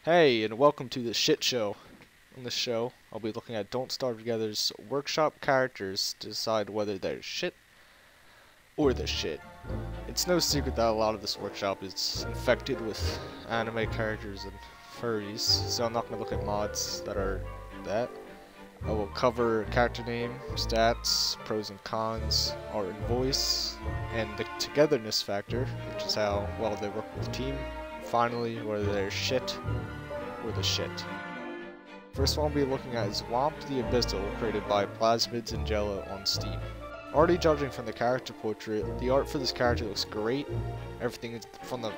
Hey, and welcome to the shit show. On this show, I'll be looking at Don't Starve Together's workshop characters to decide whether they're shit or the shit. It's no secret that a lot of this workshop is infected with anime characters and furries, so I'm not going to look at mods that are that. I will cover character name, stats, pros and cons, art and voice, and the togetherness factor, which is how well they work with the team. Finally, whether they're shit or the shit. First one we'll be looking at is Womp the Abyssal, created by Plasmids and Jello on Steam. Already judging from the character portrait, the art for this character looks great. Everything is from the,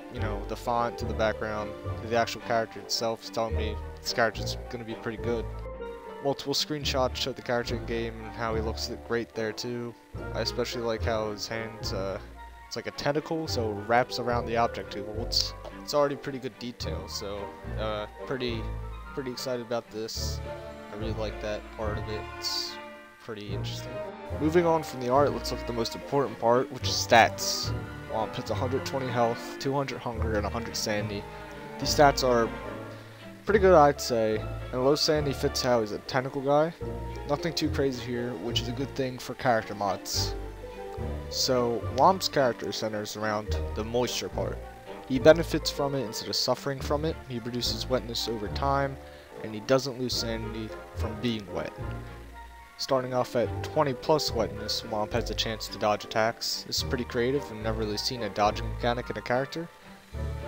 the font to the background to the actual character itself is telling me this character's gonna be pretty good. Multiple screenshots show the character in game and how he looks great there too. I especially like how his hands, it's like a tentacle, so it wraps around the object he holds. It's already pretty good detail, so pretty excited about this. I really like that part of it. It's pretty interesting. Moving on from the art, let's look at the most important part, which is stats. Womp has 120 health, 200 hunger, and 100 sanity. These stats are pretty good, I'd say, and low sanity fits how he's a tentacle guy. Nothing too crazy here, which is a good thing for character mods. So, Womp's character centers around the moisture part. He benefits from it instead of suffering from it. He produces wetness over time, and he doesn't lose sanity from being wet. Starting off at 20 plus wetness, Womp has a chance to dodge attacks. This is pretty creative. I've never really seen a dodging mechanic in a character.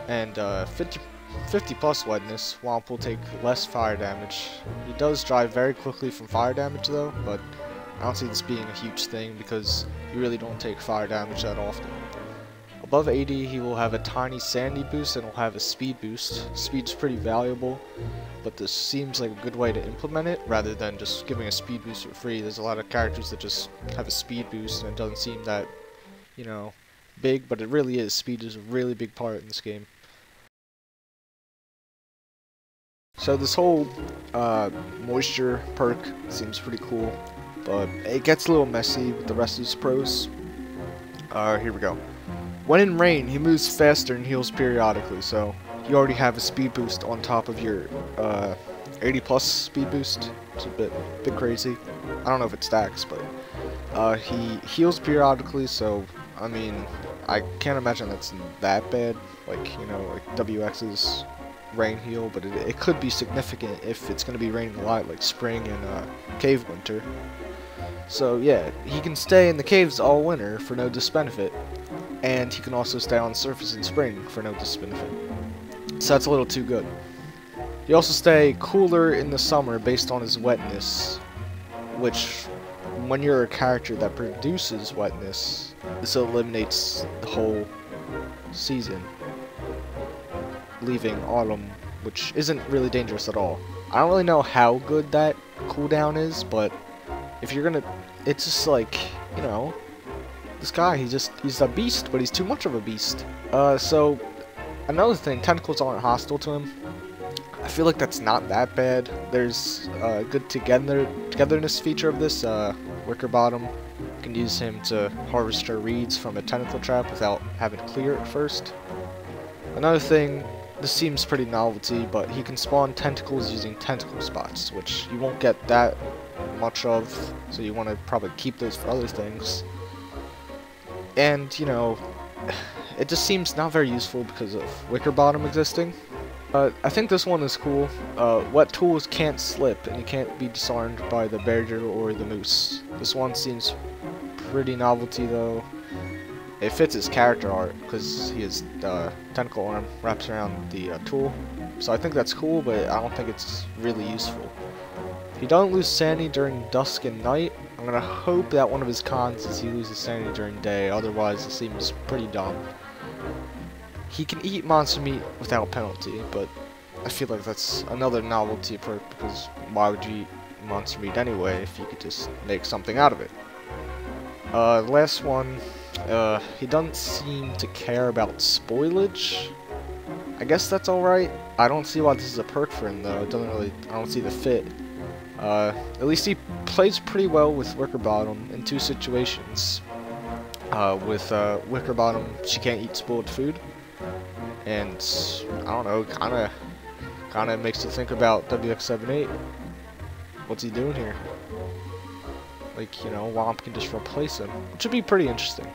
And 50 plus wetness, Womp will take less fire damage. He does dry very quickly from fire damage though, but I don't see this being a huge thing because you really don't take fire damage that often. Above 80, he will have a tiny sanity boost and will have a speed boost. Speed's pretty valuable, but this seems like a good way to implement it rather than just giving a speed boost for free. There's a lot of characters that just have a speed boost and it doesn't seem that, big, but it really is. Speed is a really big part in this game. So this whole moisture perk seems pretty cool, but it gets a little messy with the rest of his pros. Here we go. When in rain, he moves faster and heals periodically, so you already have a speed boost on top of your 80 plus speed boost. It's a bit crazy. I don't know if it stacks, but he heals periodically, so I mean, I can't imagine that's that bad, like WX's rain heal, but it could be significant if it's going to be raining a lot, like spring and cave winter. So yeah, he can stay in the caves all winter for no disbenefit, and he can also stay on the surface in spring for no disbenefit. So that's a little too good. He also stay cooler in the summer based on his wetness, which, when you're a character that produces wetness, this eliminates the whole season, leaving autumn, which isn't really dangerous at all. I don't really know how good that cooldown is, but if you're gonna, it's just like, this guy, he's a beast, but he's too much of a beast. So, another thing, tentacles aren't hostile to him. I feel like that's not that bad. There's a good togetherness feature of this, Wicker Bottom. You can use him to harvest her reeds from a tentacle trap without having to clear it first. Another thing, this seems pretty novelty, but he can spawn tentacles using tentacle spots, which you won't get that much of, so you want to probably keep those for other things. And, it just seems not very useful because of Wicker Bottom existing. I think this one is cool. Wet tools can't slip, and you can't be disarmed by the barrier or the moose. This one seems pretty novelty though. It fits his character art because his tentacle arm wraps around the tool. So I think that's cool, but I don't think it's really useful. He doesn't lose sanity during dusk and night. I'm gonna hope that one of his cons is he loses sanity during day, otherwise it seems pretty dumb. He can eat monster meat without penalty, but I feel like that's another novelty perk because why would you eat monster meat anyway if you could just make something out of it? Last one, he doesn't seem to care about spoilage. I guess that's alright. I don't see why this is a perk for him though. I don't see the fit. At least he plays pretty well with Wicker Bottom in two situations. With Wicker Bottom, she can't eat spoiled food, and I don't know, kind Kinda makes you think about WX78. What's he doing here? Like, you know, Womp can just replace him, which would be pretty interesting.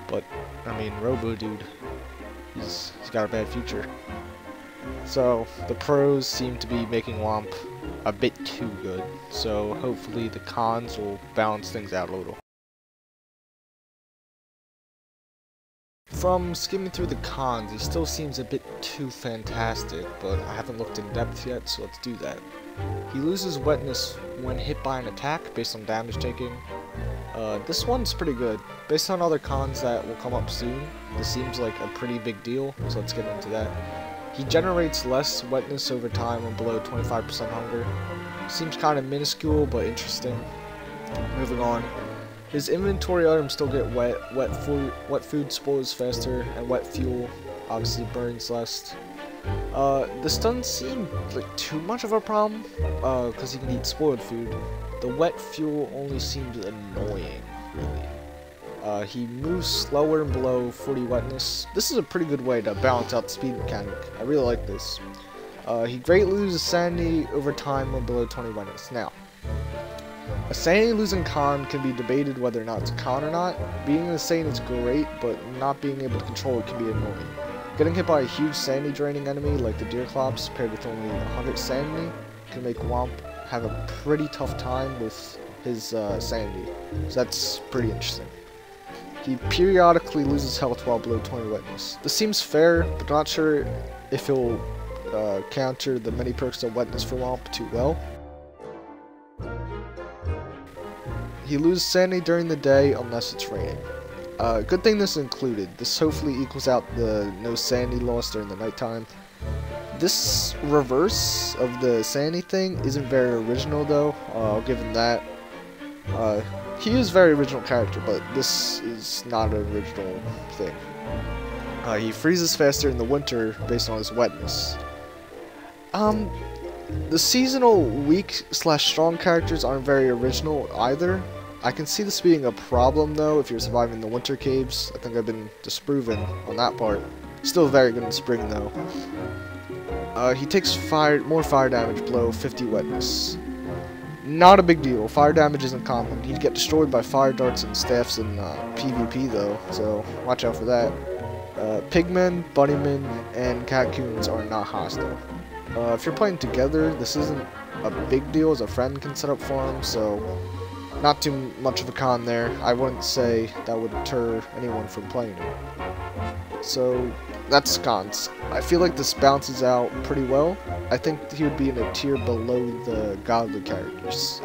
But, I mean, Robo Dude, he's got a bad future. So, the pros seem to be making Womp a bit too good. So, hopefully the cons will balance things out a little. From skimming through the cons, he still seems a bit too fantastic, but I haven't looked in depth yet, so let's do that. He loses wetness when hit by an attack based on damage taking. This one's pretty good. Based on other cons that will come up soon, this seems like a pretty big deal, so let's get into that. He generates less wetness over time when below 25% hunger. Seems kind of minuscule, but interesting. Moving on. His inventory items still get wet. Wet food spoils faster, and wet fuel obviously burns less. This doesn't seem like too much of a problem, because he can eat spoiled food. The wet fuel only seems annoying, really. He moves slower and below 40 wetness. This is a pretty good way to balance out the speed mechanic. I really like this. He greatly loses sanity over time when below 20 wetness. Now, a sanity losing con can be debated whether or not it's a con or not. Being insane is great, but not being able to control it can be annoying. Getting hit by a huge sanity draining enemy like the Deerclops paired with only 100 sanity can make Womp have a pretty tough time with his sanity. So that's pretty interesting. He periodically loses health while below 20 wetness. This seems fair, but not sure if he'll counter the many perks of wetness for Womp too well. He loses sanity during the day unless it's raining. Good thing this is included. This hopefully equals out the no sanity loss during the nighttime. This reverse of the sanity thing isn't very original though. I'll give him that. He is a very original character, but this is not an original thing. He freezes faster in the winter based on his wetness. The seasonal weak/strong characters aren't very original either. I can see this being a problem though if you're surviving the winter caves. I think I've been disproven on that part. Still very good in spring though. He takes more fire damage below 50 wetness. Not a big deal. Fire damage isn't common. He'd get destroyed by fire darts and staffs in PvP though, so watch out for that. Pigmen, bunnymen, and catcoons are not hostile. If you're playing together, this isn't a big deal as a friend can set up farms, so not too much of a con there. I wouldn't say that would deter anyone from playing it. So that's cons. I feel like this balances out pretty well. I think he would be in a tier below the godly characters.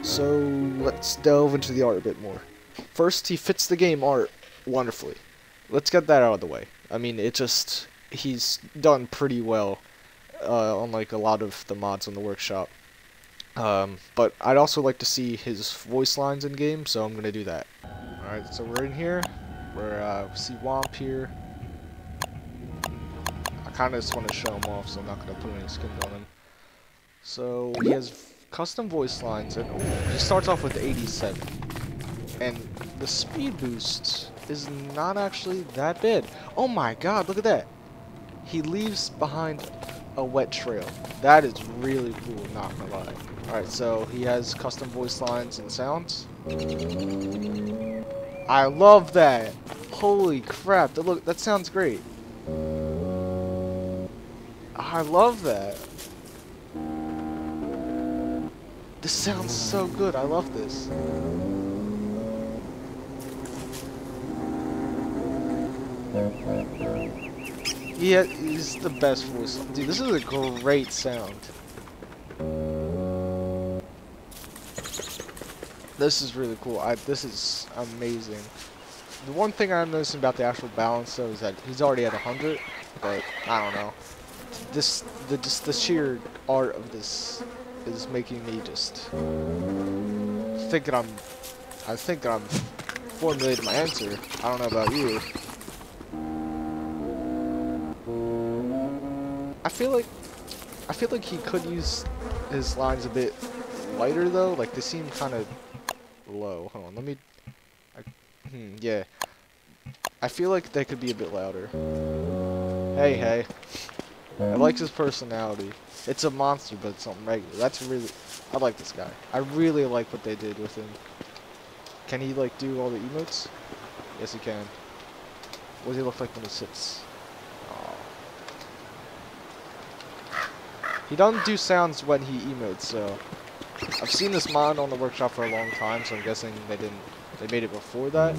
So let's delve into the art a bit more. First, he fits the game art wonderfully. Let's get that out of the way. I mean, he's done pretty well, unlike a lot of the mods on the workshop. But I'd also like to see his voice lines in game, so I'm gonna do that. Alright, so we're in here. We see Womp here. I kinda just want to show him off, so I'm not gonna put any skins on him. So he has custom voice lines, and he starts off with 87. And the speed boost is not actually that bad. Oh my god, look at that! He leaves behind a wet trail. That is really cool, not gonna lie. Alright, so he has custom voice lines and sounds. I love that! Holy crap, that sounds great. I love that. This sounds so good, I love this. He's the best voice. Dude, this is a great sound. This is really cool. This is amazing. The one thing I'm noticing about the actual balance though is that he's already at 100, but I don't know. The sheer art of this is making me just think that I'm formulating my answer. I don't know about you. I feel like he could use his lines a bit lighter though. Like they seem kind of low. Hold on, let me. Yeah. I feel like they could be a bit louder. Hey. I like his personality. It's a monster, but it's something regular. I like this guy. I really like what they did with him. Can he, like, do all the emotes? Yes, he can. What does he look like when he sits? Oh. He doesn't do sounds when he emotes, so... I've seen this mod on the workshop for a long time, so I'm guessing they made it before that.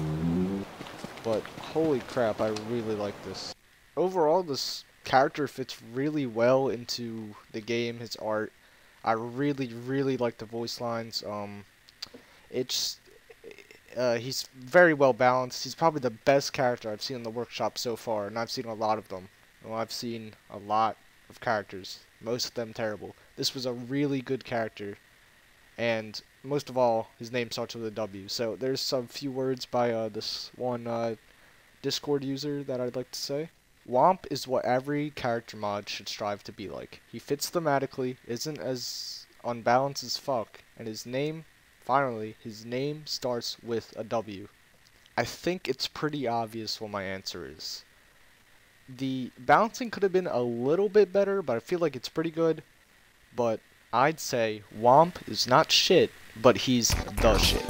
But, holy crap, I really like this. Overall, this character fits really well into the game, his art. I really, really like the voice lines. He's very well balanced. He's probably the best character I've seen in the workshop so far, and I've seen a lot of them. Well, I've seen a lot of characters, most of them terrible. This was a really good character, and most of all, his name starts with a W. So there's some few words by this one Discord user that I'd like to say. Womp is what every character mod should strive to be like. He fits thematically, isn't as unbalanced as fuck, and his name, finally, his name starts with a W. I think it's pretty obvious what my answer is. The balancing could have been a little bit better, but I feel like it's pretty good. But I'd say Womp is not shit, but he's the shit.